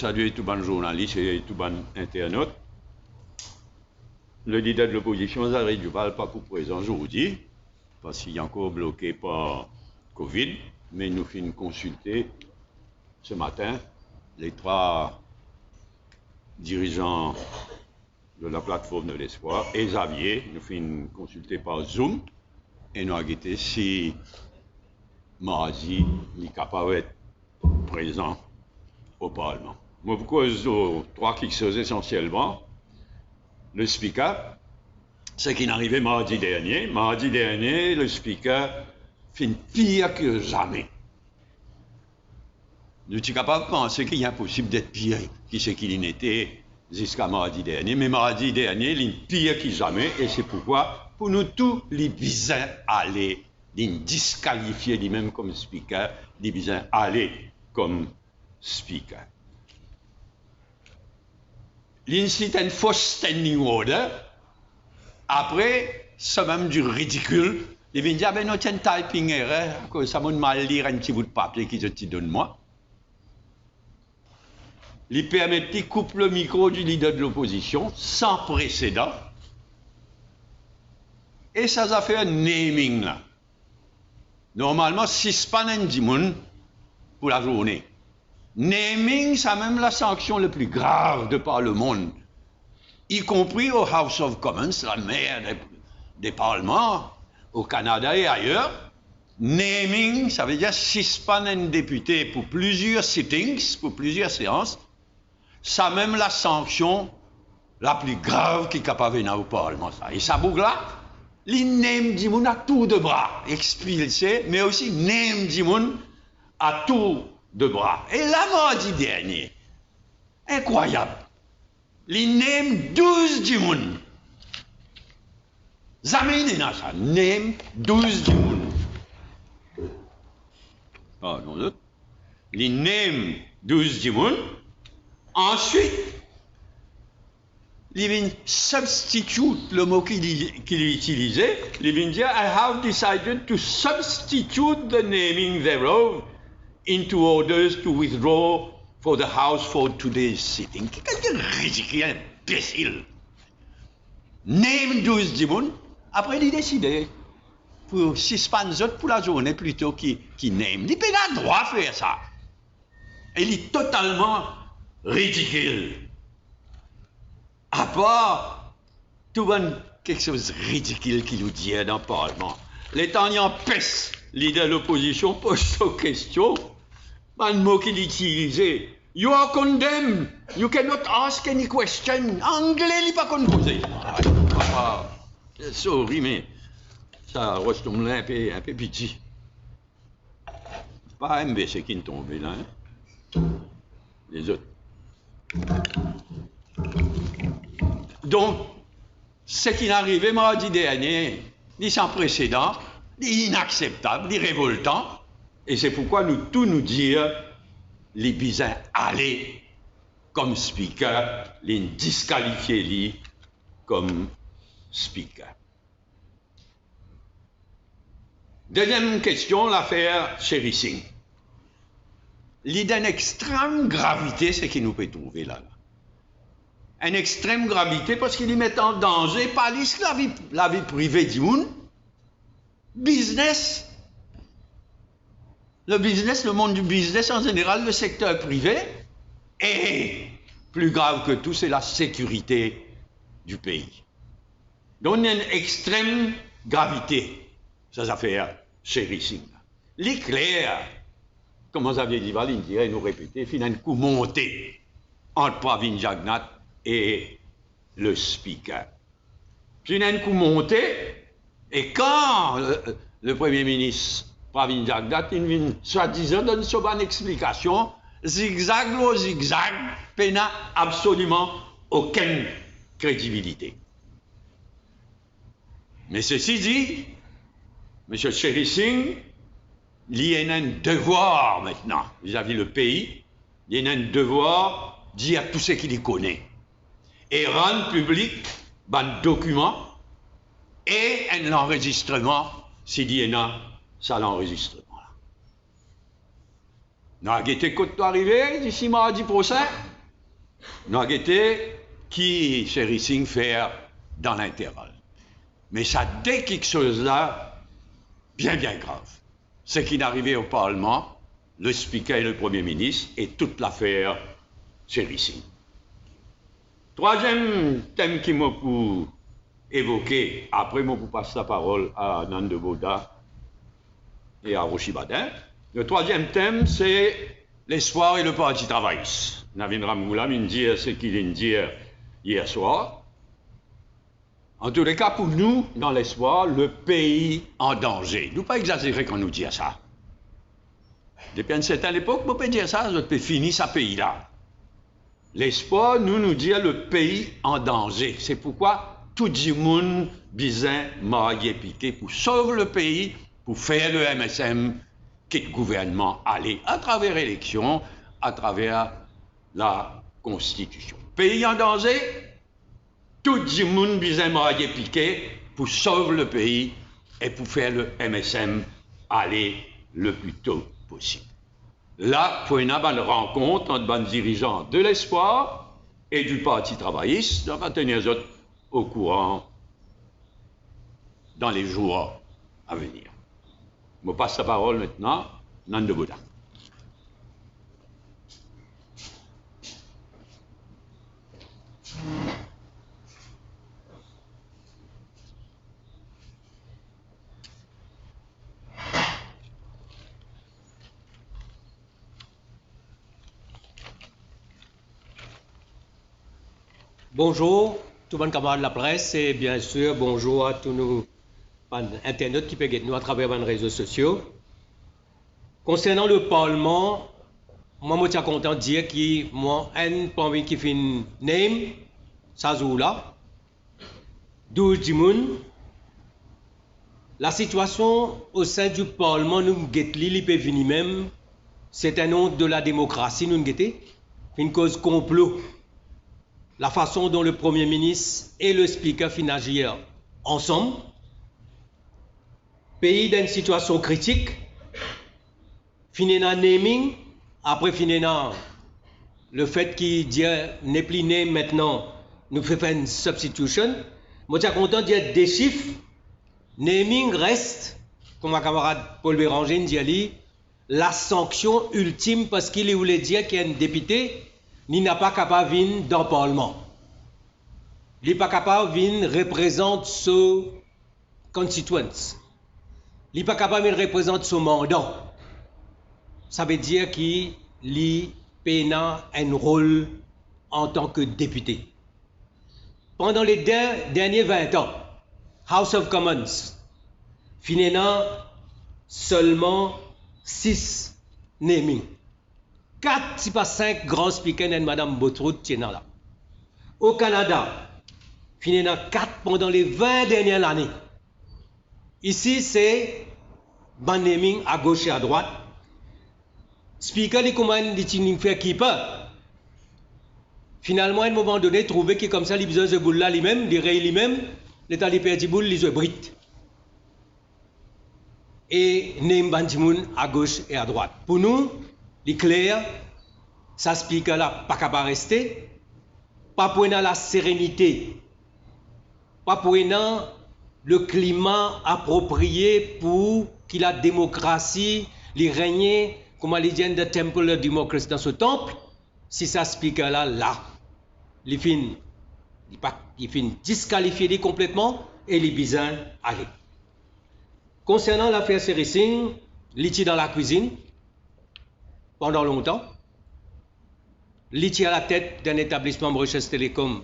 saluer tout bon journaliste et tout bon internaute. Le leader de l'opposition, Zahra Duval, pas pour présent aujourd'hui, parce qu'il est encore bloqué par Covid, mais nous finissons consulter ce matin les 3 dirigeants de la plateforme de l'espoir et Xavier, nous finissons consulter par Zoom et nous avons guetté si mardi il est capable d'être présent au Parlement. Moi, pour cause aux 3 choses essentiellement, le speaker, c'est qu'il est arrivé mardi dernier. Mardi dernier, le speaker fait pire que jamais. Nous sommes capables de penser qu'il est impossible d'être pire que ce qu'il était jusqu'à mardi dernier. Mais mardi dernier, il est pire que jamais. Et c'est pourquoi, pour nous tous, les bizarres aller, les disqualifier lui-même comme speaker, les bizarres aller comme speaker. C'est une fausse standing order. Après, c'est même du ridicule. Les gens disent, ah ben, nous avons une typing erreur, que ça m'a mal lire un petit bout de papier qu'ils te donnent moi. Ils permettent de couper le micro du leader de l'opposition, sans précédent. Et ça a fait un naming là. Normalement, 6 pannes de monde pour la journée. Naming, c'est même la sanction la plus grave de par le monde, y compris au House of Commons, la mère des parlements, au Canada et ailleurs. Naming, ça veut dire suspendre un député pour plusieurs sittings, pour plusieurs séances. C'est même la sanction la plus grave qui est capable de venir au Parlement. Et ça bouge là, les name du monde à tour de bras, expulsé, mais aussi name du monde à tour de bras. Et là, mardi dernier, incroyable, les name 12 du monde. Jamais il n'a ça, name 12 du monde. Ah, non, l'autre. Les name 12 du monde. Ensuite, il vient substitute le mot qu'il utilisait. Il vient dire, I have decided to substitute the naming thereof into orders to withdraw for the House for today's sitting. Quel ridicule, imbécile. Name 12 du monde. Après, il décide pour suspendre pour la journée plutôt qu'il name. Il n'a pas le droit de faire ça. Il est totalement ridicule. À part, tout bon quelque chose de ridicule qu'il nous dit dans le Parlement. Les temps en peste, leader de l'opposition pose cette question. Un mot qu'il utilisait. You are condemned. You cannot ask any question. Anglais, il n'est pas composé. Sorry, mais ça ressemble un peu petit. C'est pas MBC qui est tombé là. Hein? Les autres. Donc, ce qui est arrivé mardi dernier, ni sans précédent, ni inacceptable, ni révoltant, et c'est pourquoi nous tous nous dire, les bizarres aller comme speaker, les disqualifier comme speaker. Deuxième question, l'affaire Sherry Singh. L'idée d'une extrême gravité, c'est qu'il nous peut trouver là. Une extrême gravité parce qu'il y met en danger pas la vie privée du monde, business, le monde du business en général, le secteur privé, et plus grave que tout, c'est la sécurité du pays. Donc il y a une extrême gravité, ces affaires Sherry Singh. L'éclair, comme Xavier Duval, il dirait, nous répéter, il y a un coup monté entre Pravin Jagnnath et le speaker. Puis il y a un coup monté, et quand le Premier ministre Pravin Jagnnath, il vient soi-disant donne une bonne explication, zigzag, il n'a absolument aucune crédibilité. Mais ceci dit, M. Sherry Singh, il y a un devoir maintenant vis-à-vis le pays, il y a un devoir de dire tout ce qu'il y connaît et rendre public un document et un enregistrement s'il y en a ça l'enregistrement. Nous avons été côté arrivé d'ici mardi prochain. Nous avons été qui Sherry Singh faire dans l'intervalle. Mais ça dès quelque chose là, bien grave. Ce qui est arrivé au Parlement, le Speaker et le Premier ministre, et toute l'affaire Sherry Singh. Troisième thème qui m'a pour évoquer, après moi pour passer la parole à Nande Boda et à Rochi Badin. Le troisième thème, c'est l'espoir et le parti travailliste. Navin Ramoula me dit ce qu'il vient de dire hier soir. En tous les cas, pour nous, dans l'espoir, le pays en danger. Nous pas exagérer quand nous dit ça. Depuis une certaine époque, on peut dire ça, je peux finir ce pays-là. L'espoir, nous dit le pays en danger. C'est pourquoi tout le monde besoin marier piqué pour sauver le pays, pour faire le MSM, que le gouvernement allait à travers l'élection, à travers la Constitution. Pays en danger, tout le monde besoin marier piqué pour sauver le pays et pour faire le MSM aller le plus tôt possible. Là, pour une bonne rencontre entre les dirigeants de l'Espoir et du Parti travailliste, on va tenir les autres au courant dans les jours à venir. Je me passe la parole maintenant, Nande Boda. Bonjour, tout le monde camarade de la presse et bien sûr bonjour à tous nos internautes qui peuvent nous à travers les réseaux sociaux. Concernant le Parlement, moi je suis content de dire que moi un parmi qui fait une name, ça joue là, 12 Jimoun. La situation au sein du Parlement, nous guettons, peut venir même, c'est un nom de la démocratie, nous guettons, une cause complot. La façon dont le Premier ministre et le Speaker finissent agir ensemble, pays dans une situation critique, finit dans naming, après finit dans le fait qu'il dit n'est plus né maintenant, nous fait faire une substitution. Moi, je suis content de dire des chiffres. Naming reste, comme ma camarade Paul Béranger dit, la sanction ultime parce qu'il voulait dire qu'il y a un député il n'est pas capable de venir dans le Parlement. Il n'est pas capable de venir représenter son constituents. Il n'est pas capable de représenter son mandat. Ça veut dire qu'il a un rôle en tant que député. Pendant les derniers 20 ans, House of Commons, finalement seulement 6 naming. 4, si pas 5 grands speakers et Mme Botroud tiennent là. Au Canada, finalement 4 pendant les 20 dernières années. Ici, c'est ban naming à gauche et à droite. Speaker, il commande de faire keeper. Finalement, à un moment donné, trouver que comme ça, il a besoin de boule là lui-même, il raye lui-même, l'état de perdre boule, il se brite. Et name bandimoun à gauche et à droite. Pour nous, il est clair, ça speaker là, pas capable de rester, pas pour la sérénité, pas pour le climat approprié pour que la démocratie, les règne, comme les gens de Temple of Democracy dans ce temple, si ça speaker là, il finit disqualifié complètement et il est besoin d'aller. Concernant l'affaire Sherry Singh, il était dans la cuisine pendant longtemps. Il était à la tête d'un établissement Mauritius Telecom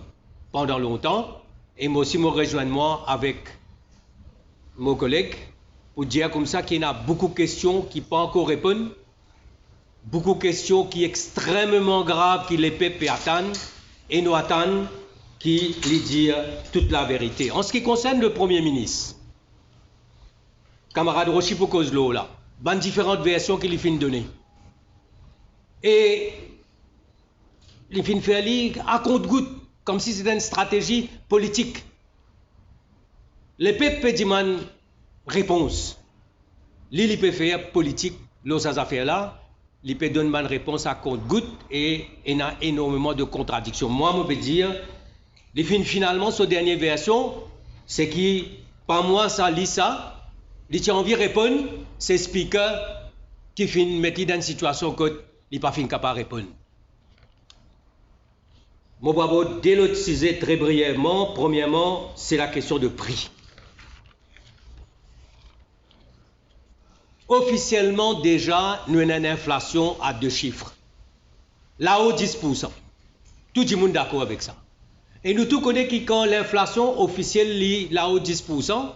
pendant longtemps. Et moi aussi, je rejoins moi avec mon collègue pour dire comme ça qu'il y a beaucoup de questions qui ne peuvent pas encore répondre. Beaucoup de questions qui sont extrêmement graves, qui les peuvent attendre. Et nous attendons qui lui dire toute la vérité. En ce qui concerne le Premier ministre, camarade Rochi Pokozlo, là, dans différentes versions qu'il finit donner. Et il finit faire à compte-goutte, comme si c'était une stratégie politique. Le peuple demande réponse. L'île peut faire politique dans ces affaires-là, il peut donner une réponse à compte-goutte et il y a énormément de contradictions. Moi, je peux dire, finalement, cette dernière version, c'est qui, pas moi, ça lit ça, il a envie de répondre, c'est speaker qui finit mettre dans une situation que il n'est pas capable de répondre. Mon bravo, délotiser très brièvement. Premièrement, c'est la question de prix. Officiellement, déjà, nous avons une inflation à 2 chiffres. Là-haut, 10%. Tout le monde est d'accord avec ça. Et nous tous connaissons que quand l'inflation officielle est là-haut 10%,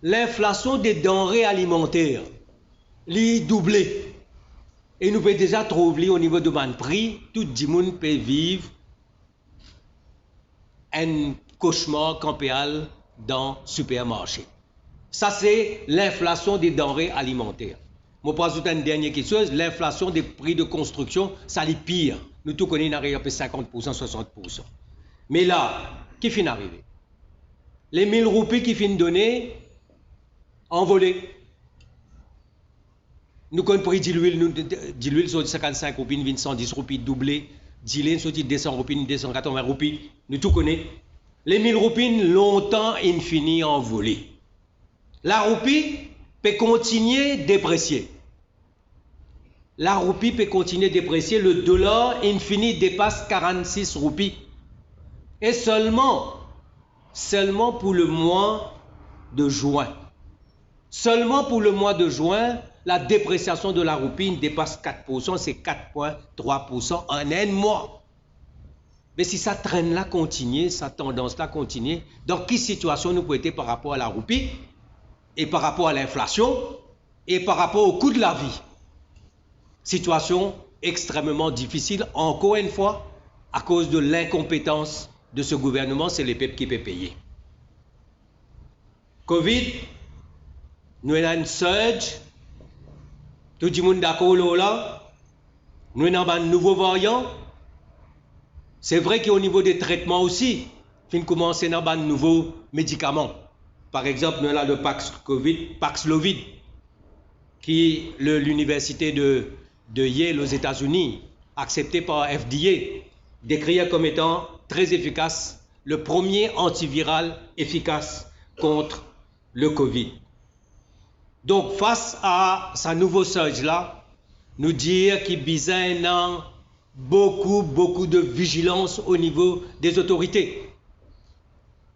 l'inflation des denrées alimentaires est doublée. Et nous pouvons déjà trouver au niveau de mon prix, tout le monde peut vivre un cauchemar campéal dans le supermarché. Ça, c'est l'inflation des denrées alimentaires. Je vais ajouter une dernière question. L'inflation des prix de construction, ça est pire. Nous tous connaissons à 50%, 60%. Mais là, qui finit d'arriver? Les 1000 roupies qui finissent donner, envolées. Nous connaissons le prix de l'huile, sur 55 roupies, 110 roupies, doublé. D'huile, sur 200 roupies, 280 roupies. Nous tous connaissons. Les 1000 roupies, longtemps, infini, envolées. La roupie peut continuer à déprécier. La roupie peut continuer à déprécier. Le dollar infini dépasse 46 roupies. Et seulement pour le mois de juin. Seulement pour le mois de juin, la dépréciation de la roupie dépasse 4%, c'est 4,3% en un mois. Mais si ça traîne là, continue, sa tendance là continue, dans quelle situation nous pouvons être par rapport à la roupie et par rapport à l'inflation et par rapport au coût de la vie? Situation extrêmement difficile, encore une fois, à cause de l'incompétence de ce gouvernement, c'est les peuples qui peuvent payer. Covid, nous avons une surge, tout le monde d'accord là, nous avons un nouveau variant. C'est vrai qu'au niveau des traitements aussi, il commence à avoir un nouveau médicament. Par exemple, nous avons le Paxlovid, qui l'université de Yale aux États-Unis, accepté par FDA, décrit comme étant très efficace, le premier antiviral efficace contre le Covid. Donc, face à ce nouveau surge-là, nous dire qu'il y a besoin beaucoup de vigilance au niveau des autorités.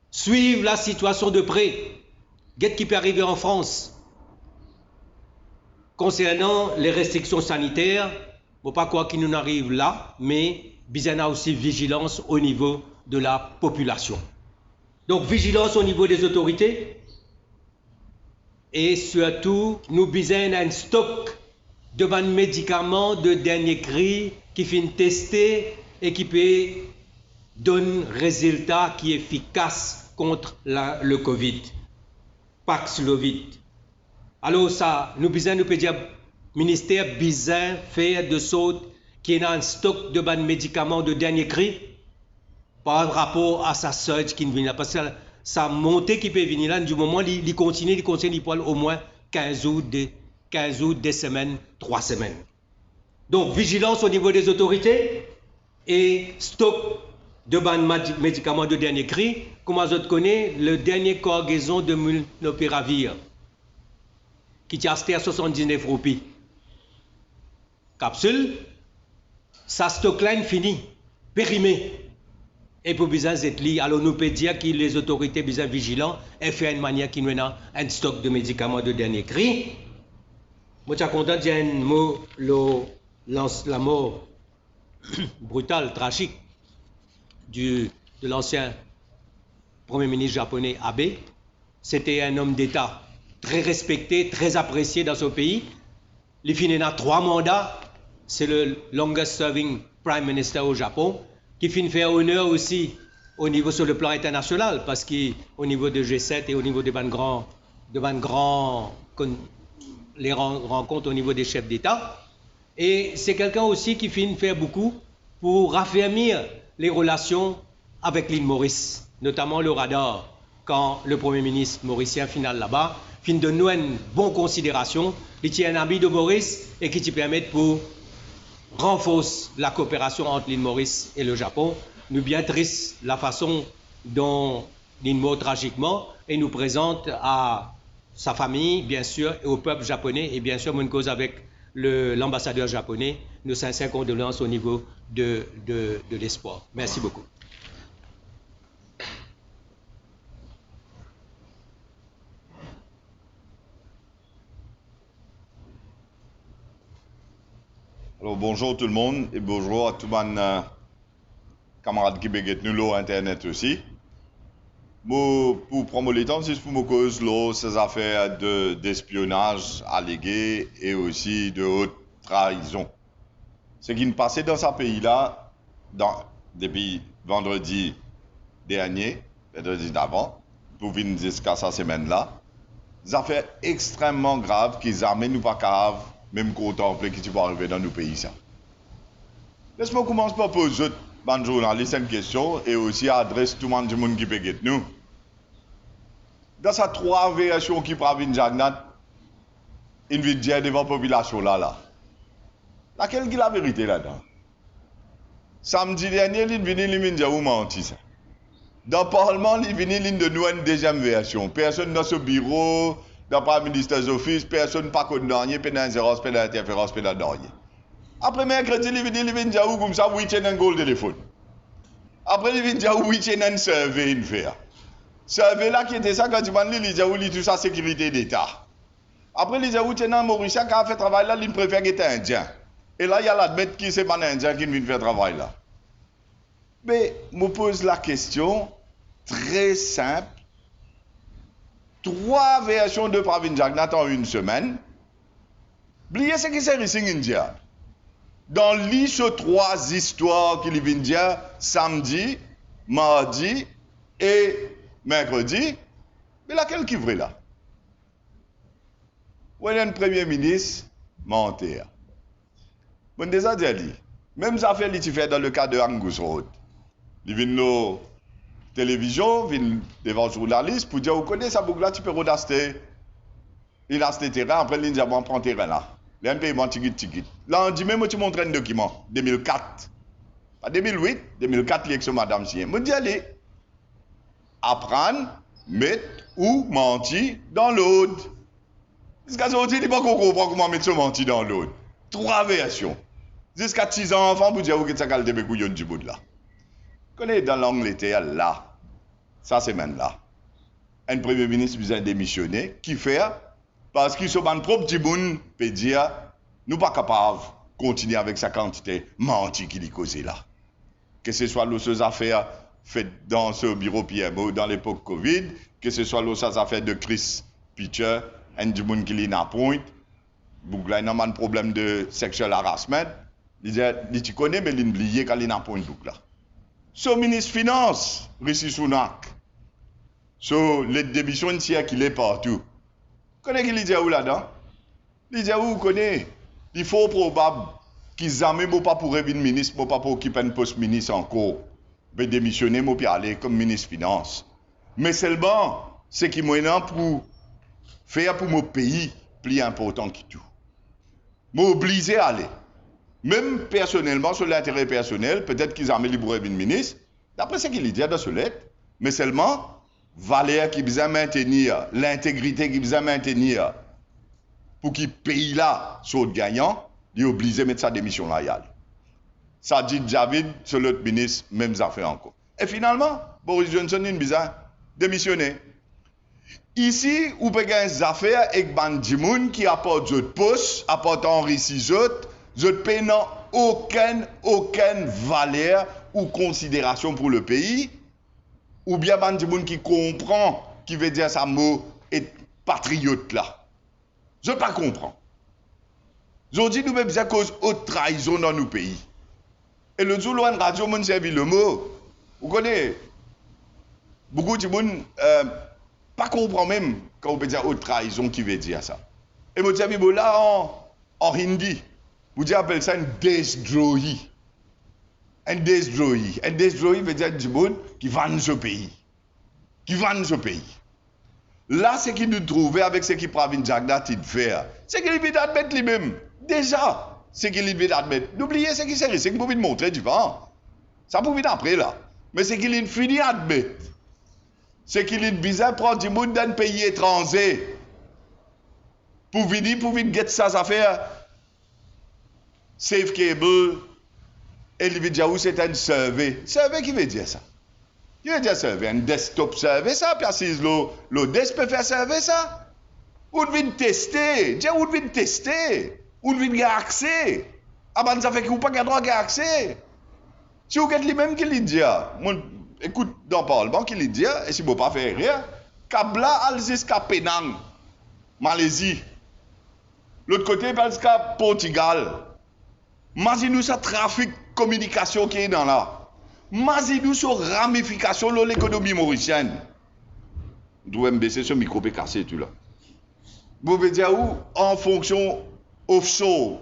Suivre la situation de près. Qu'est-ce qui peut arriver en France? Concernant les restrictions sanitaires, il ne faut pas croire qu'il nous arrive là, mais besoin a aussi vigilance au niveau de la population. Donc, vigilance au niveau des autorités. Et surtout, nous besoin un stock de médicaments de dernier cri qui finit tester et qui peut donner un résultat qui est efficace contre le Covid. Paxlovid. Alors ça, nous peut dire, ministère besoin faire de sorte qu'il y ait un stock de médicaments de dernier cri par rapport à sa surge qui vient. Parce que sa montée qui peut venir là, du moment où il continue, il peut au moins 15 jours, des semaines, 3 semaines. Donc, vigilance au niveau des autorités et stock de médicaments de dernier cri. Comme vous connaissez, le dernier cargaison de Molnupiravir qui est acheté à 79 roupies. Capsule, sa stockline fini, périmé. Et pour besoin d'être lié, alors nous pouvons dire que les autorités besoin vigilantes et faire une manière qui nous a un stock de médicaments de dernier cri. Moi, je suis content de dire un mot, la mort brutale, tragique de l'ancien Premier ministre japonais Abe. C'était un homme d'État très respecté, très apprécié dans son pays. Il finit à 3 mandats. C'est le longest serving Prime Minister au Japon, qui finit faire honneur aussi au niveau sur le plan international, parce qu'au niveau de G7 et au niveau des les rencontres au niveau des chefs d'État. Et c'est quelqu'un aussi qui finit faire beaucoup pour raffermir les relations avec l'île Maurice, notamment le radar, quand le Premier ministre mauricien final là-bas finit de nous une bonne considération, il tient un ami de Maurice et qui te permet pour renforce la coopération entre l'île Maurice et le Japon. Nous bien triste la façon dont il meurt tragiquement et nous présente à sa famille, bien sûr, et au peuple japonais, et bien sûr, mon cause avec l'ambassadeur japonais, nos sincères condoléances au niveau de l'espoir. Merci beaucoup. Alors bonjour tout le monde et bonjour à tous mes camarades qui béguent nous l'eau internet aussi. Pour prendre le temps, c'est pour me cause l'eau ces affaires d'espionnage allégué et aussi de haute trahison. Ce qui me passait dans ce pays-là depuis vendredi dernier, vendredi d'avant, pour venir jusqu'à cette semaine-là, des affaires extrêmement graves qui jamais nous pas capables même contempler qui va arriver dans nos pays. Laisse-moi commencer par poser aux journalistes une question et aussi adresse tout le monde qui peut nous. Dans ces trois variations qui prennent une jagnat, une vie devant la population là. Laquelle est la vérité là-dedans? Samedi dernier, il est venu il m'a menti ça. Dans le Parlement, il est venu de nous une deuxième version. Personne dans ce bureau, dans le ministère des offices, personne n'a pas condamné, pas d'ingérence, pas d'interférence, pas d'arrière. Après mercredi, il vient dire comme ça, oui, il y a un goal téléphone. Après, il vient dire oui, il y a un survey à faire. Survey là qui était ça, quand il m'a dit, il dit oui, tout ça, sécurité d'État. Après, il dit oui, il y a un Mauricien qui a fait travail là, il préfère qu'il soit indien. Et là, il y a l'admettre qui c'est pas un indien qui vient faire travail là. Mais, je me pose la question très simple. 3 versions de Pravin Jagnat en une semaine. Oubliez ce qui s'est ici en India. Dans l'issue 3 histoires qu'il vient dire samedi, mardi et mercredi, mais laquelle qui est vraie là? Où est le Premier ministre menteur? Bon, déjà dit, même ça fait ce fait dans le cas de Angus Road. Il vient de télévision, vient devant le journaliste pour dire, vous connaissez ça, là, tu peux redaster. Il a acheté terrain, après il dit, on prend terrain là. Il a un paiement ticket. Là, on dit, même tu montres un document, 2004. Pas 2008, 2004, l'élection Madame Sien. Je dis, allez, apprendre, mettre ou mentir dans l'autre. Jusqu'à ce moment-là, il ne pas qu'on comprend comment mettre ce menti dans l'autre. 3 versions. Jusqu'à 6 ans, enfants, pour dire, vous avez ça calme de couillon du bout de là. Connaissez dans l'Angleterre, là, ça c'est maintenant là. Un premier ministre vient démissionner, qui fait, parce qu'il se bat trop petit monde, peut dire, nous pas capables de continuer avec sa quantité menti qu'il y causé là. Que ce soit les affaires faites dans ce bureau PMO dans l'époque Covid, que ce soit les affaires de Chris Pitcher, un du monde qui l'a point, il a un problème de sexual harassment, il dit, tu connais, mais il a oublié qu'il a un point là. Sur le ministre des Finances, Rishi Sunak, sur les démissions qui est partout. Vous connaissez qui dit où là-dedans? Il dit où vous connaissez? Il faut probable qu'ils n'aiment pas pour être ministre, pas pour occuper un poste ministre encore. Mais démissionner, pour aller comme ministre des Finances. Mais seulement, c'est qui m'ont pour faire pour mon pays plus important que tout. M'obliger à aller. Même personnellement, sur l'intérêt personnel, peut-être qu'ils ont mis pour être ministre, d'après ce qu'il dit dans ce lettre, mais seulement, valeur qui besoin maintenir, l'intégrité qui besoin maintenir, pour qu'il pays là soit gagnant, il est obligé de mettre sa démission là. Ça dit Javid, sur l'autre ministre, même affaire encore. Et finalement, Boris Johnson, il besoin démissionner. Ici, vous pouvez gagner des affaires avec Bandimoun qui apporte d'autres postes, apportant Rissi d'autres, je ne paye aucune valeur ou considération pour le pays, ou bien des gens qui comprend, qui veut dire ça mot est patriote là. Je ne pas comprends. Aujourd'hui, nous avons cause haute trahison dans nos pays. Et le jour où on radio m'a servi le mot, vous connaissez, beaucoup de gens pas comprend même quand on peut dire haute trahison qui veut dire ça. Et moi, servi là en hindi. Vous appelez ça un desdrohi. Un desdrohi. Un desdrohi veut dire du monde qui vend ce pays. Qui vend ce pays. Là, ce qu'il nous trouvait avec ce qui Pravin Jagnat il fait, c'est qu'il veut admettre lui-même. Déjà, c'est qu'il devait admettre. N'oubliez, c'est qu'il s'est risqué pour montrer du vent. Ça pour venir après là. Mais c'est qu'il finit admettre. C'est qu'il est bizarre prendre du monde d'un pays étranger. Pour venir get ça affaire. Safe cable. Et il veut dire où c'est un survey. Survey qui veut dire ça? Qui veut dire survey? Un desktop survey ça? Puis assise le desk peut faire survey ça? Ou devez tester? Dis où devez tester? Ou devez avoir accès? Ah ben ça fait qu'il n'y a pas droit à accès. Si vous avez lui-même qui lui dit, écoute dans le Parlement qui lui dit, et si vous ne pouvez pas faire rien, Kabla al jusqu'à Penang, Malaisie. L'autre côté, jusqu'à Portugal. Imaginez-nous ce trafic communication qui est dans là. Imaginez-nous cette ramification de l'économie mauricienne. Vous devez me baisser ce micro et casser tout là. Vous pouvez dire où, en fonction offshore,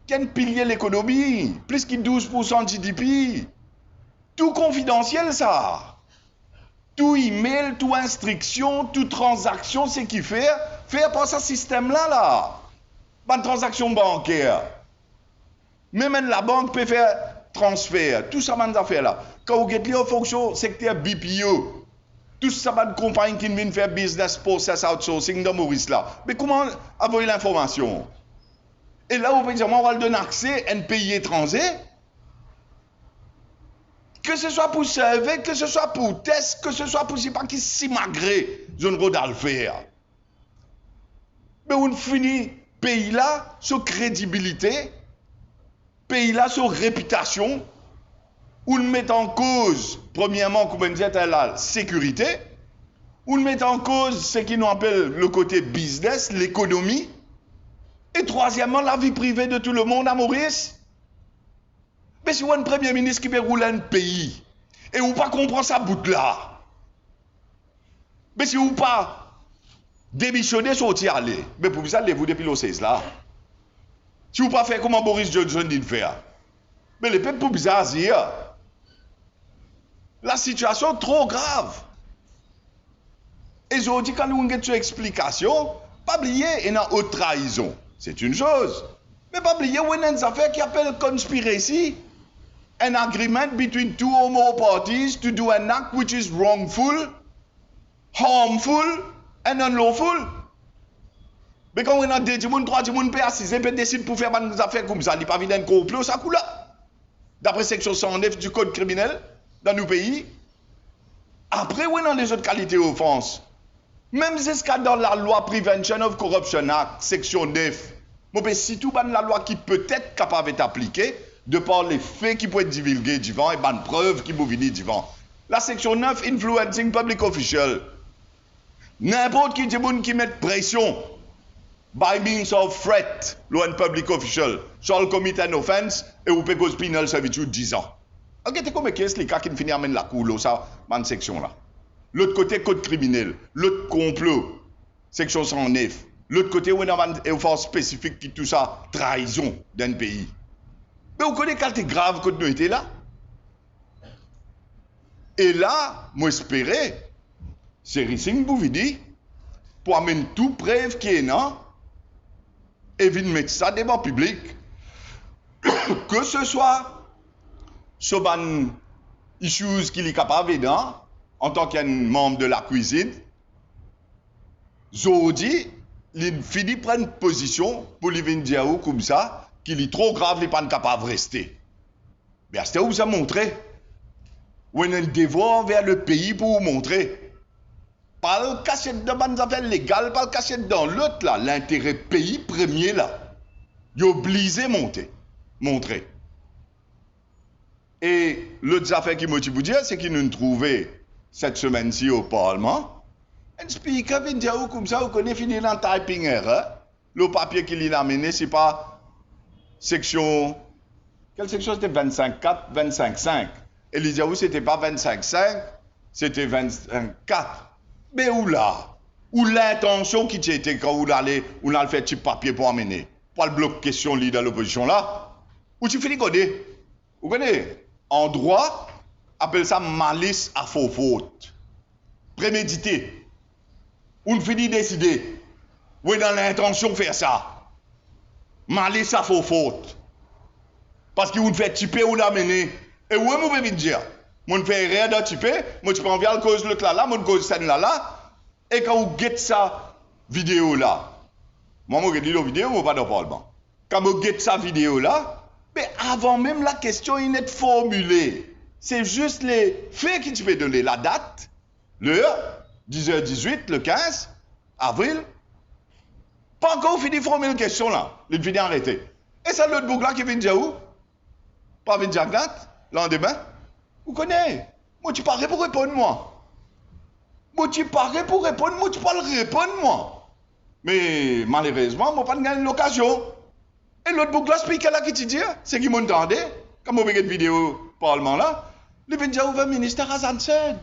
quel pilier l'économie, plus que 12% de GDP. Tout confidentiel ça. Tout email, tout instruction, toute transaction, c'est qui fait par ce système-là là. Pas de transaction bancaire. Même la banque peut faire transfert. Tout ça, man, affaire là. Quand vous êtes en fonction secteur BPO, tout ça, man, compagnie qui vient faire business process outsourcing dans Maurice là. Mais comment avoir l'information? Et là, vous pouvez dire, on va le donner accès à un pays étranger. Que ce soit pour survey, que ce soit pour test, que ce soit pour si pas qui si malgré, je ne peux pas le faire. Mais on finit pays là, sur crédibilité, pays là, sur réputation, on met en cause, premièrement, comme on disait, la sécurité, on met en cause ce qu'on appelle le côté business, l'économie, et troisièmement, la vie privée de tout le monde à Maurice. Mais si vous avez un premier ministre qui veut rouler un pays, et vous ne pas comprendre ça bout là, mais si vous ne pas démissionner, sortir aller, mais pour ça, allez-vous depuis le 16 là. Si vous ne pas faire comme Boris Johnson dit de faire, mais les peuples pour bizarre dire, la situation est trop grave. Et je dis quand nous avons une explication, pas oublier, il y a une haute trahison. C'est une chose. Mais pas oublier, il y a une affaire qui appelle conspiracy. An agreement between two or more parties to do an act which is wrongful, harmful, and unlawful. Mais quand on a deux gens, trois gens, PA6, on peut décider pour faire des affaires comme ça, il n'y a pas un complot, ça coule là. D'après section 109 du code criminel, dans nos pays. Après, on a les autres qualités offenses. Même jusqu'à dans la loi Prevention of Corruption Act, section 9, si tout la loi qui peut être capable d'être appliquée, de par les faits qui peuvent être divulgués devant et les preuves qui peuvent venir devant. La section 9, influencing public official. N'importe qui dit qui met pression, by means of threat, l'un public official, shall commit an offense et ou peut cause penal servitude 10 ans. Regardez comment est-ce les cas qui finissent à mener la cour, ça, dans cette section-là. L'autre côté, code criminel. L'autre complot, section 109. L'autre côté, on a une offense spécifique qui tout ça, trahison d'un pays. Mais vous connaissez quand c'est grave que nous étions là. Et là, moi j'espérais, c'est Rissing Bouvidi, pour amener tout preuve qui est là, et venir mettre ça devant le public. Que ce soit sur les issues qu'il est capable de faire, en tant qu'un membre de la cuisine, Zodi, il finit de prendre position pour lui venir dire comme ça, qu'il est trop grave, il n'est pas capable de rester. Mais c'est où ça montrer? On a un devoir envers le pays pour vous montrer. Pas le cacher dans les affaires légales, pas le cacher dans l'autre là, l'intérêt pays premier là. Il est obligé de montrer. Et l'autre affaire qui me dit vous dire, c'est qu'il nous trouvé cette semaine-ci au Parlement. Un speaker vient dire comme ça, vous connaissez fini dans typing error. Le papier qu'il a amené, c'est pas section. Quelle section c'était 25.4, 25.5. Et il dit oui, c'était pas 25.5, c'était 25.4. Mais où là? Où l'intention qui était quand vous allez, on a fait petit papier pour amener? Pas le bloc question lié dans l'opposition là? Où tu finis connaître? Vous connaissez? En droit, appelle ça malice à faux faute. Prémédité. On finit décider. Où est dans l'intention de faire ça? Malice à faux faute. Parce que vous fait tuer ou l'amener. Et où est-ce que vous dire? Mon fait rien de tuer, moi tu peux envier la cause là, mon cause scène là. Et quand vous guettez ça vidéo là, moi je dis la vidéo, moi pas dans le parlement. Quand vous guettez sa vidéo là, mais avant même la question il est formulée. C'est juste les faits qui tu peux donner, la date, l'heure, 10h18, le 15 avril. Pas encore fini de formuler la question là, il finit arrêter. Et c'est l'autre boucle là qui vient dire où? Pas vient dire date, lendemain. Vous connaissez? Moi tu parles pour répondre moi. Moi tu parles pour répondre, moi tu parles répondre moi. Mais malheureusement, moi pas gagné l'occasion. Et l'autre boucle là, speaker là qui te dit, c'est qui m'entendait, quand moi regarde vidéo parlement là, il vient dire the minister has answered.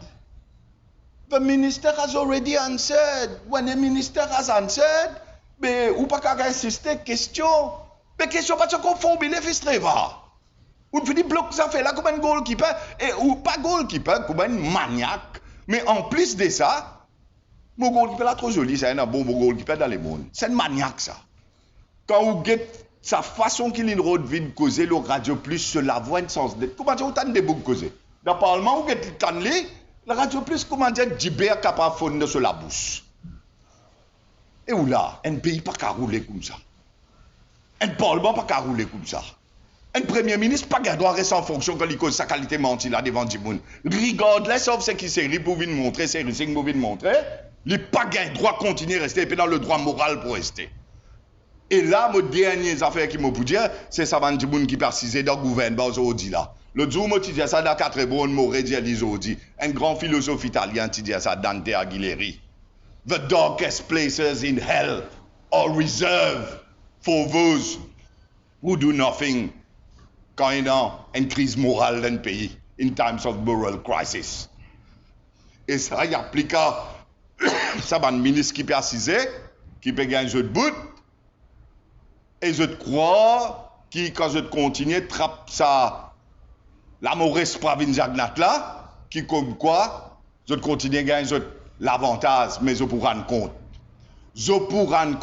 The minister has already answered. When the minister has answered, mais ou pas qu'à insister question. Mais question pas qu'on formule fils Treva. Ou finit bloc ça fait là comme un goalkeeper et ou pas goalkeeper comme un maniaque. Mais en plus de ça, mon goalkeeper là trop joli, c'est un bon goalkeeper dans le monde. C'est un maniaque ça. Quand vous guettez sa façon qu'il est de causer le radio plus sur la voix de sens de comment dire autant de boucs causer. Dans le parlement vous guettez le radio plus comment dire Djibert capable fondre sur la bouche. Et où là, un pays pas qu'à rouler comme ça. Un parlement pas qu'à rouler comme ça. Un premier ministre pas qu'à droit rester en fonction quand il cause sa qualité mentie là devant du monde. Regardless of ce qui série pour venir montrer, c'est risque pour venir montrer, il pas qu'à droit continuer à rester et puis dans le droit moral pour rester. Et là, mon dernier affaire qui m'a pour dire, c'est ça van du monde qui précisait dans le gouvernement aujourd'hui là. Le jour où tu dis ça dans 4 bonnes mots, dit un grand philosophe italien qui dit ça, Dante Alighieri. The darkest places in hell are reserved for those who do nothing quand il y a une crise morale dans le pays, in times of moral crisis. Et ça, il applique à ça, un ministre qui peut assiser, qui peut gagner un jeu de bout, et je crois que quand je continue, trappe ça, la mauvaise province là, qui comme quoi, je continue à gagner l'avantage, mais je pourrais rendre compte. Je pourrais rendre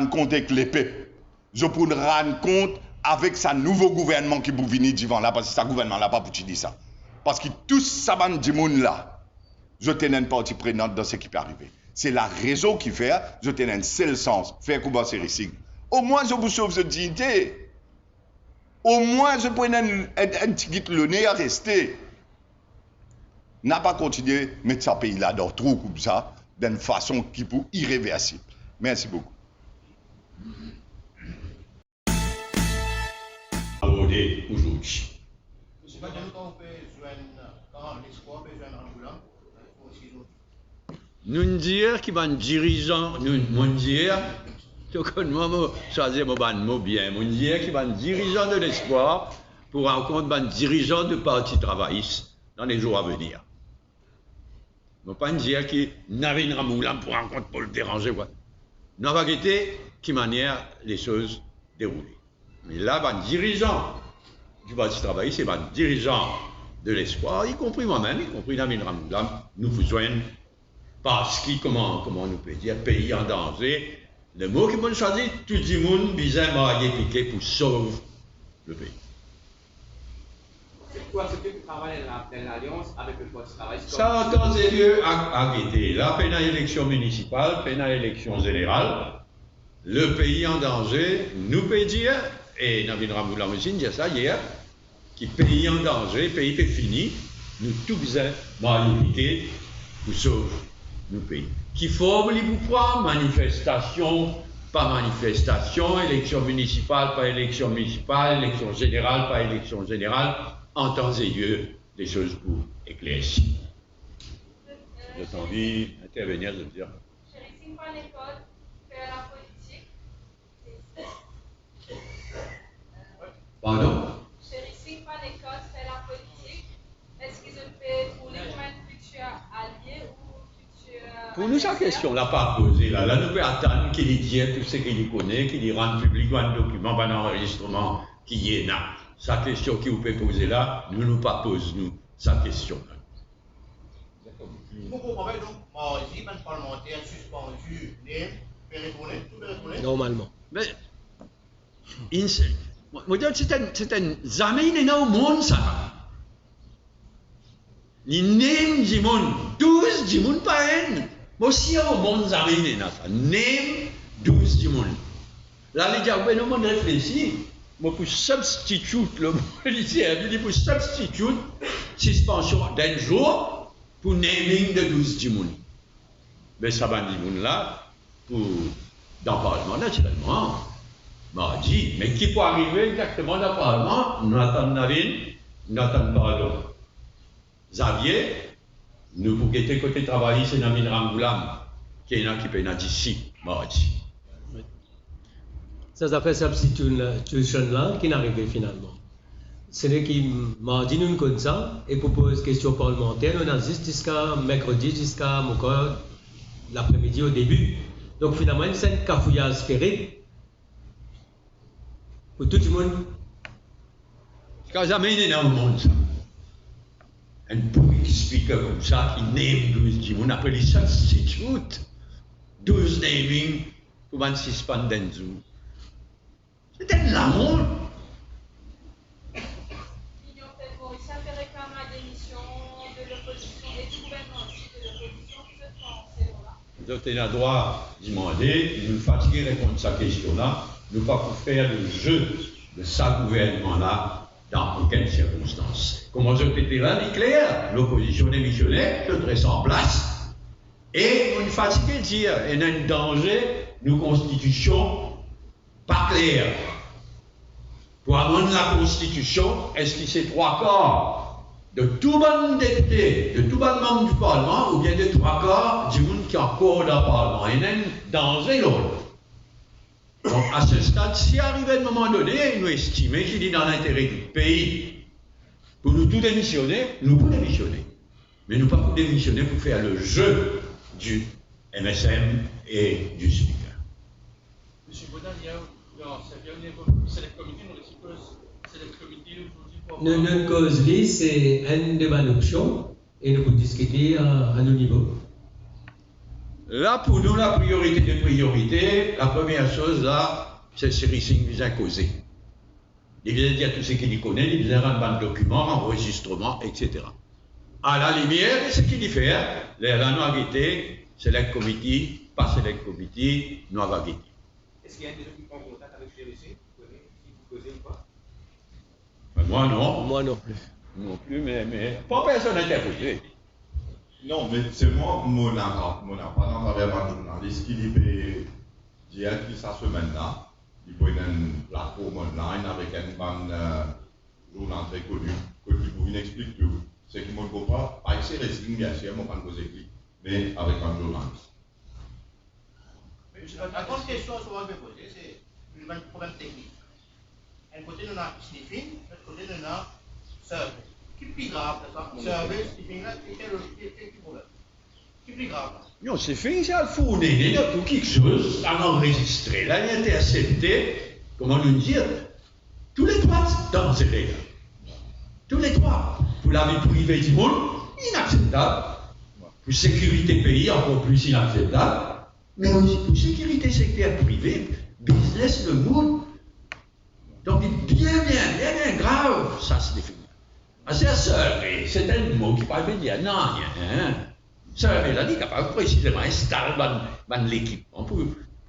compte avec les peuples. Je pourrais rendre compte avec sa nouveau gouvernement qui peut venir devant là, parce que ce gouvernement là pas pour dire ça. Parce que tout ça va du monde là, je tenais une partie prenante dans ce qui peut arriver. C'est la raison qui fait, je tenais un seul sens, faire combat ces risques. Au moins je vous sauve cette dignité. Au moins je prends un petit le nez à rester. N'a pas continué à mettre ce pays là dans trou comme ça, d'une façon qui peut irréversible. Merci beaucoup. Aujourd'hui. Nous dire qui va dirigeant, nous dire, tout comme moi, choisir mon mot bien, nous dire qui va dirigeant de l'espoir pour rencontrer un dirigeant de parti travailliste dans les jours à venir. Ne pas dire qu'il n'avait une ramoulant pour rencontrer pour le déranger. Nous avons été qui manière les choses déroulées. Mais là, un dirigeant du Parti travailliste, c'est un dirigeant de l'espoir, y compris moi-même, y compris Namin Ramoulam, nous vous joignent parce que, comment nous peut dire, pays en danger. Le mot que nous choisi, tout le monde besoin de piquer pour sauver le pays. C'est quoi ce que tu travailles dans l'alliance avec le Parti travailliste? Ça, en temps et lieu, arrêté. Là, pendant l'élection municipale, pendant l'élection générale, le pays en danger, nous peut dire, et Namin Ramoulam aussi dit ça hier, qui pays en danger, pays fait fini, nous tous besoin de pour sauver nos pays. Qui forme les pouvoirs, manifestation, pas manifestation, élection municipale, pas élection municipale, élection générale, pas élection générale, en temps et lieu, des choses pour éclaircir. J'ai envie d'intervenir, de dire. Chérie, pas l'école, faire la politique. Pardon? Chérie, pas l'école, faire la politique. Est-ce qu'ils ont fait pour les futurs alliés ou futurs. Pour nous, sa question, là, pas posée. Là, nous pouvons attendre qu'il y dise tout ce qu'il connaît, qu'il y rende public un document, un enregistrement qui y est là. Sa question qui vous peut poser là, nous ne pas posons nous sa question là. Vous comprenez donc, si un parlementaire suspendu, faire répondre, tout le répondre. Normalement. Mais, c'est un jamais dans le monde, ça. Les names du monde, 12 du monde par un. Moi aussi, au monde, jamais dans ça. Name 12 du monde. Là, les gars, ben, on réfléchit. Moi, pour substitute, le mot pour substitute suspension d'un jour pour naming de 12 du monde. Mais ça va dire là, pour, dans le Parlement, naturellement, mardi. Mais qui peut arriver exactement dans le Parlement? Nathan Navin, Nathan Pardon. Xavier, nous pour quitter côté travail, c'est Navin Rangoulam, qui est là qui peut être ici, mardi. Ça fait substitution là qui n'arrivait finalement. C'est là qui m'a dit nous comme ça et propose question parlementaire. On a jusqu'à mercredi, jusqu'à l'après-midi au début. Donc finalement, c'est un cafouillage sphérique pour tout le monde. Quand jamais il est dans le monde, ça. Un public speaker comme ça qui name 12 du monde, on appelle les substitutes. 12 naming pour un suspend d'un jour. C'est un l'amour. L'Union Mauricien fait réclamer la démission de l'opposition et du gouvernement aussi de l'opposition qui se prend ces lois-là. Nous avons le droit de demander, nous fatiguer de répondre à cette question-là, nous ne pouvons pas faire le jeu de ce gouvernement-là dans aucune circonstance. Comme je l'ai dit là, il est clair, l'opposition démissionnaire, je reste en place. Et nous ne fatiguer de dire, il y a un danger, nos constitutions pas claires. Pour amender la Constitution, est-ce que c'est 3/4 de tout bon député, de tout bon membre du Parlement, ou bien de 3/4 du monde qui est encore dans le Parlement? Il y a un danger l'autre. Donc, à ce stade, si arrivé à un moment donné, nous estimons qu'il est dans l'intérêt du pays, pour nous tout démissionner, nous pouvons démissionner. Mais nous ne pouvons pas démissionner pour faire le jeu du MSM et du speaker. Monsieur Baudin, il y a c'est le comité, on suppose, c'est le comité aujourd'hui pour... Notre cause, c'est une de mes options et nous pouvons discuter à nos niveaux. Là, pour nous, la priorité des priorités, la première chose, là, c'est le service visa causé. Il vient dire tout ce qu'il connaît, il vient rendre un document, enregistrement, etc. À la lumière, ce qu'il fait, la non-agité, select committee, pas select committee, non-agité. Est-ce qu'il y a des gens qui prennent contact avec GRC, si vous causez ou pas? Moi, non. Moi non plus. Non plus, mais pas personne interposé. Non, mais c'est moi, mon apparent avec un journaliste qui dit dire que ça se maintenant, il peut une plateforme online avec un journal très connu, que tu peux expliquer tout. Ce qui ne me comprend pas, avec ces récits, bien sûr, je ne peux pas vous expliquer, mais avec un journaliste. La grande question que je vais poser, c'est un problème technique. Un côté, on a sniffing, de l'autre côté, on a survey. Qui est plus grave, ça? Survey, sniffing, là, quel problème? Qui est plus grave, là? Non, c'est fini, c'est à fournir, il y a tout quelque chose à enregistrer. Là, il a intercepté, comment nous dire, tous les trois dangereux. Tous les trois. Pour la vie privée du monde, inacceptable. Pour sécurité pays, encore plus inacceptable. Mais aussi pour sécurité secteur privé, business, le monde. Donc, bien grave, ça se définit. Ah, c'est un survey, c'est un mot qui parle de dire non, rien. Survey, là, il est capable précisément installer l'équipement pour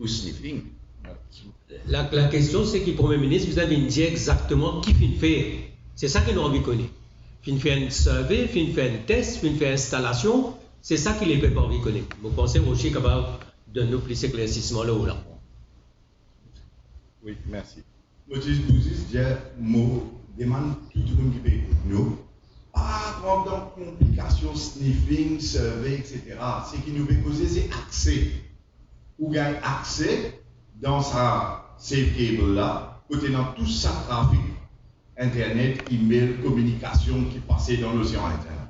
sniffing. La question, c'est que le Premier ministre, vous avez dit exactement qui finit faire. C'est ça que nous avons connu. Finit faire un survey, finit faire un test, finit faire une installation. C'est ça qu'il est pas envie connaître. Vous pensez aussi capable de nous plus éclaircissement là ou là. Oui, merci. Moi, je demande tout le monde qui peut nous. Pas comme dans complications, sniffing, survey, etc. Ce qui nous fait causer, c'est accès. Ou gagne accès dans sa safe cable là, côté dans tout ça trafic, Internet, email, communication qui passait dans l'océan Internet.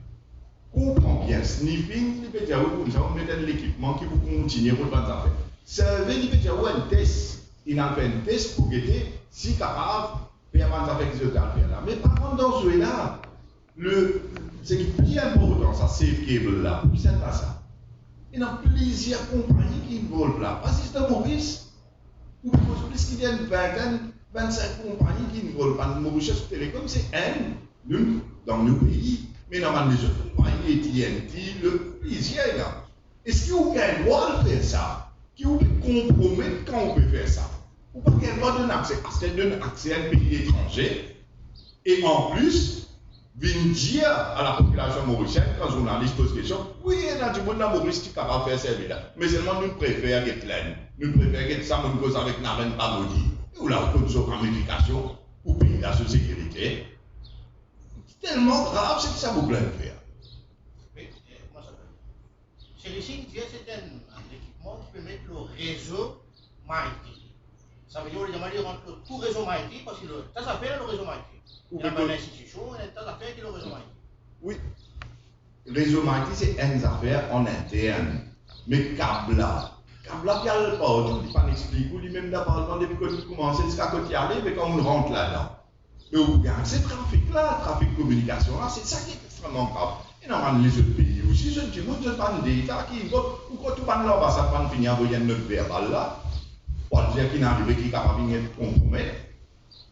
Comprends bien, sniffing, il peut dire, comme ça, on met l'équipement qui vous continue pour faire affaires. Survey, il peut dire, un test. Il a fait un test pour guetter si capable de faire des affaires qui se faire là. Mais par contre, dans ce là, c'est plus important, ça, safe cable là, pour c'est pas ça. Il y a plusieurs compagnies qui volent là. Parce que c'est un Maurice, ou plus qu'il y a une vingtaine 25 compagnies qui ne volent pas de Mauritius Telecom, c'est elles, nous, dans nos pays. Mais normalement, les autres compagnies, TNT, le plaisir est là. Est-ce que vous avez le droit de faire ça? Qui vous peut compromettre quand on peut faire ça? Ou pas qu'il y a le droit de donner accès? Parce qu'elle donne accès à un pays étranger. Et en plus, vient dire à la population mauricienne, quand le journaliste pose question, oui, il y a du monde dans Maurice qui est capable de faire servir là. Mais seulement nous préférons être là. Nous préférons être ça, nous cause avec Naren Pamodi. Ou la cause de ramification, ou pays de la sécurité. C'est tellement grave, c'est que ça vous plaît de faire. Mais, comment ça s'appelle? Chérising, c'est un équipement qui peut mettre le réseau Mighty. Ça veut dire que les rentre tout réseau Mighty, parce que ça s'appelle le réseau Mighty. Il y a une institution, il y a une affaire qui est le réseau Mighty. Oui. Le réseau Mighty, c'est une affaire en interne. Mais Kabla, il y a le port, il pas expliquer, ou lui-même d'abord, depuis que nous commençons jusqu'à côté aller, mais quand on rentre là-dedans. Mais vous regardez ce trafic-là, le trafic de communication-là, c'est ça qui est extrêmement grave. Et normalement, les autres pays aussi, je ne dis pas d'État qui vont, ou quand tout le monde l'ambassade va finir à envoyer notre verbal là, pour dire qu'il n'arrive qui est capable de compromettre,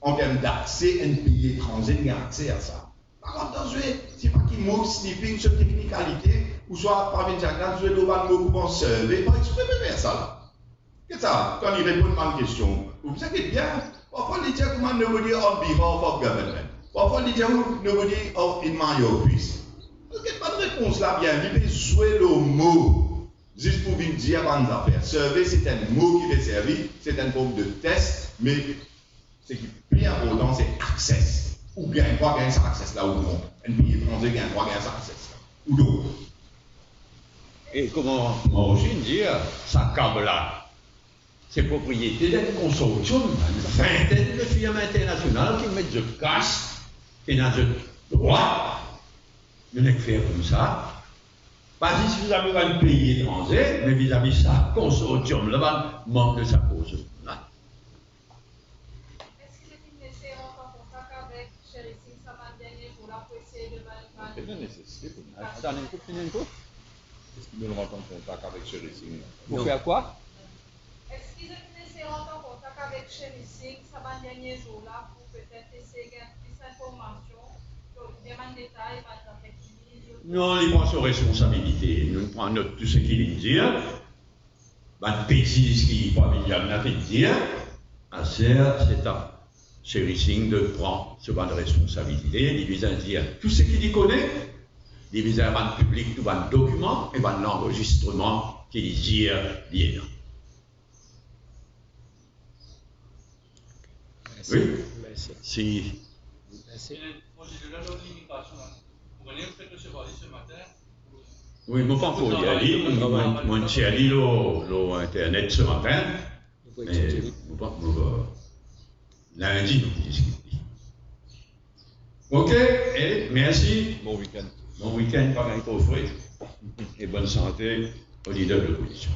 en termes d'accès, un pays étranger n'a accès à ça. Par contre, c'est pas qu'il manque sniffing sur technicalité, ou soit par une jacqueline, je vais le voir beaucoup en survey, pas exprès de faire ça là. Qu'est-ce que ça? Quand il répond à une question, vous savez bien, parfois il dit comment nobody on behalf of government. Parfois il dit nobody in my office. Parce qu'il n'y a pas de réponse là bien, il peut jouer le mot, juste pour venir dire à une affaire. Survey, c'est un mot qui fait servir, c'est une forme de test, mais ce qui est plus important, c'est access. Ou bien, il doit gagner cet access là ou non. Un pays étranger doit gagner cet access là. Ou non. Et comment Mauricien dit, ça câble là, c'est propriété d'un consortium, une vingtaine de firmes internationales qui mettent de cash, qui ont de droit de les faire comme ça. Pas si vous avez un pays étranger, mais vis-à-vis de ça, consortium là-bas, manque de sa cause. Est-ce que c'est nécessaire en contact avec Chérising Samandiagne pour la poésie de Malman? C'est bien nécessaire. Attendez, vous finissez une fois? Est-ce qu'ils veulent rentrer en contact avec Chérising? Pour faire quoi? Est-ce qu'ils sont nécessaires en contact avec Chérising Samandiagne jour-là pour peut-être essayer de gagner plus d'informations, vraiment de détails, par exemple, non, il prend ses responsabilités. Nous prenons note de tout ce qu'il dit. Ben, précise ce qu'il va dire. C'est à Chérising de prendre ce ban de responsabilité. Il vient dire tout ce qu'il connaît. Il vient rendre public tout ban document et ban l'enregistrement qu'il dit bien. Oui. Si. Oui, je ne pas pour y aller. Je suis allé sur Internet ce matin. Mais lundi, nous discutons. Ok, et merci. Bon week-end. Bon week-end, pas un coffret. Et bonne santé aux leaders de l'opposition.